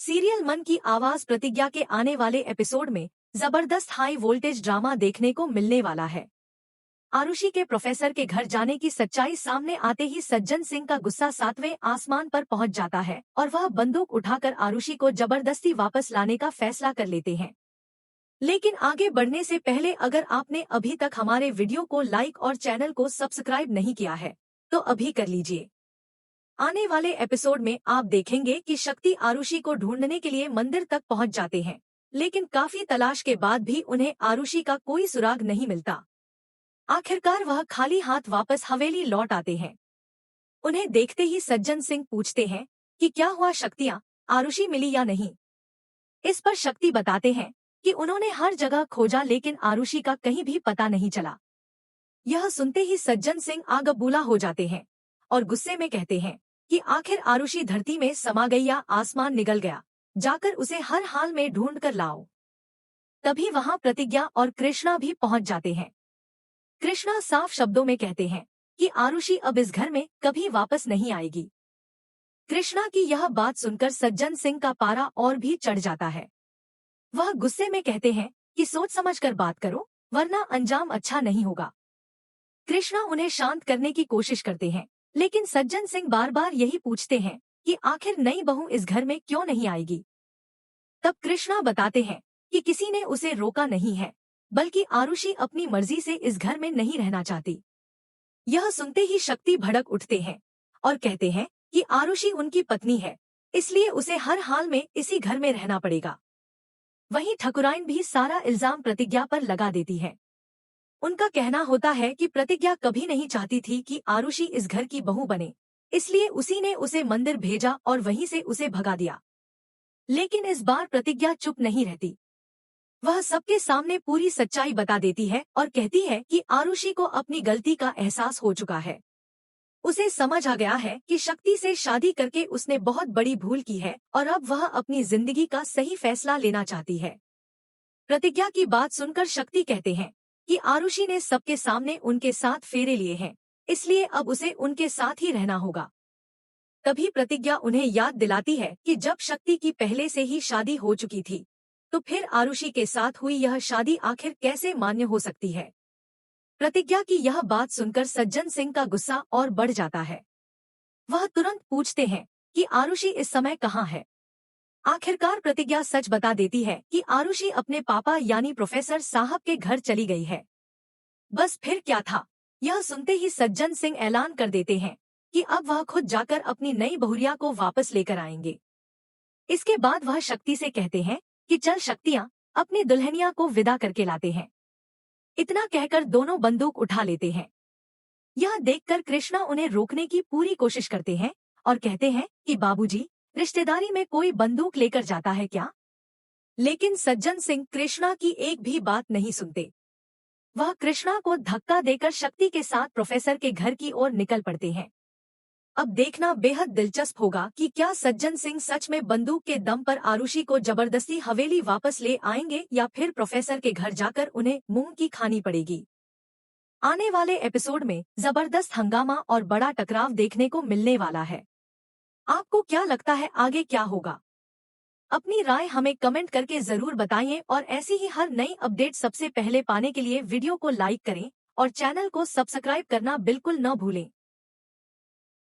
Serial मन की आवाज प्रतिज्ञा के आने वाले एपिसोड में जबरदस्त हाई वोल्टेज ड्रामा देखने को मिलने वाला है। आरुषि के प्रोफेसर के घर जाने की सच्चाई सामने आते ही सज्जन सिंह का गुस्सा 7वें आसमान पर पहुंच जाता है और वह बंदूक उठाकर आरुषि को जबरदस्ती वापस लाने का फैसला कर लेते हैं। लेकिन आगे बढ़ने से पहले अगर आपने अभी तक हमारे वीडियो को लाइक और चैनल को सब्सक्राइब नहीं किया है तो अभी कर लीजिए। आने वाले एपिसोड में आप देखेंगे कि शक्ति आरुषि को ढूंढने के लिए मंदिर तक पहुंच जाते हैं, लेकिन काफी तलाश के बाद भी उन्हें आरुषि का कोई सुराग नहीं मिलता। आखिरकार वह खाली हाथ वापस हवेली लौट आते हैं। उन्हें देखते ही सज्जन सिंह पूछते हैं कि क्या हुआ शक्तियाँ, आरुषि मिली या नहीं। इस पर शक्ति बताते हैं कि उन्होंने हर जगह खोजा लेकिन आरुषि का कहीं भी पता नहीं चला। यह सुनते ही सज्जन सिंह आगबूला हो जाते हैं और गुस्से में कहते हैं कि आखिर आरुषि धरती में समा गई या आसमान निगल गया, जाकर उसे हर हाल में ढूंढ कर लाओ। तभी वहां प्रतिज्ञा और कृष्णा भी पहुंच जाते हैं। कृष्णा साफ शब्दों में कहते हैं कि आरुषि अब इस घर में कभी वापस नहीं आएगी। कृष्णा की यह बात सुनकर सज्जन सिंह का पारा और भी चढ़ जाता है। वह गुस्से में कहते हैं कि सोच समझकर बात करो वरना अंजाम अच्छा नहीं होगा। कृष्णा उन्हें शांत करने की कोशिश करते हैं, लेकिन सज्जन सिंह बार बार यही पूछते हैं कि आखिर नई बहू इस घर में क्यों नहीं आएगी। तब कृष्णा बताते हैं कि किसी ने उसे रोका नहीं है, बल्कि आरुषि अपनी मर्जी से इस घर में नहीं रहना चाहती। यह सुनते ही शक्ति भड़क उठते हैं और कहते हैं कि आरुषि उनकी पत्नी है, इसलिए उसे हर हाल में इसी घर में रहना पड़ेगा। वहीं ठकुराइन भी सारा इल्जाम प्रतिज्ञा पर लगा देती है। उनका कहना होता है कि प्रतिज्ञा कभी नहीं चाहती थी कि आरुषि इस घर की बहू बने, इसलिए उसी ने उसे मंदिर भेजा और वहीं से उसे भगा दिया। लेकिन इस बार प्रतिज्ञा चुप नहीं रहती। वह सबके सामने पूरी सच्चाई बता देती है और कहती है कि आरुषि को अपनी गलती का एहसास हो चुका है। उसे समझ आ गया है कि शक्ति से शादी करके उसने बहुत बड़ी भूल की है और अब वह अपनी जिंदगी का सही फैसला लेना चाहती है। प्रतिज्ञा की बात सुनकर शक्ति कहते हैं कि आरुषि ने सबके सामने उनके साथ फेरे लिए हैं, इसलिए अब उसे उनके साथ ही रहना होगा। तभी प्रतिज्ञा उन्हें याद दिलाती है कि जब शक्ति की पहले से ही शादी हो चुकी थी, तो फिर आरुषि के साथ हुई यह शादी आखिर कैसे मान्य हो सकती है। प्रतिज्ञा की यह बात सुनकर सज्जन सिंह का गुस्सा और बढ़ जाता है। वह तुरंत पूछते हैं कि आरुषि इस समय कहाँ है। आखिरकार प्रतिज्ञा सच बता देती है कि आरुषि अपने पापा यानी प्रोफेसर साहब के घर चली गई है। बस फिर क्या था, यह सुनते ही सज्जन सिंह ऐलान कर देते हैं कि अब वह खुद जाकर अपनी नई बहुरिया को वापस लेकर आएंगे। इसके बाद वह शक्ति से कहते हैं कि चल शक्तियाँ, अपनी दुल्हनिया को विदा करके लाते हैं। इतना कहकर दोनों बंदूक उठा लेते हैं। यह देखकर कृष्णा उन्हें रोकने की पूरी कोशिश करते हैं और कहते हैं कि बाबूजी, रिश्तेदारी में कोई बंदूक लेकर जाता है क्या। लेकिन सज्जन सिंह कृष्णा की एक भी बात नहीं सुनते। वह कृष्णा को धक्का देकर शक्ति के साथ प्रोफेसर के घर की ओर निकल पड़ते हैं। अब देखना बेहद दिलचस्प होगा कि क्या सज्जन सिंह सच में बंदूक के दम पर आरुषि को जबरदस्ती हवेली वापस ले आएंगे या फिर प्रोफेसर के घर जाकर उन्हें मुंह की खानी पड़ेगी। आने वाले एपिसोड में जबरदस्त हंगामा और बड़ा टकराव देखने को मिलने वाला है। आपको क्या लगता है आगे क्या होगा? अपनी राय हमें कमेंट करके जरूर बताइए और ऐसी ही हर नई अपडेट सबसे पहले पाने के लिए वीडियो को लाइक करें और चैनल को सब्सक्राइब करना बिल्कुल न भूलें।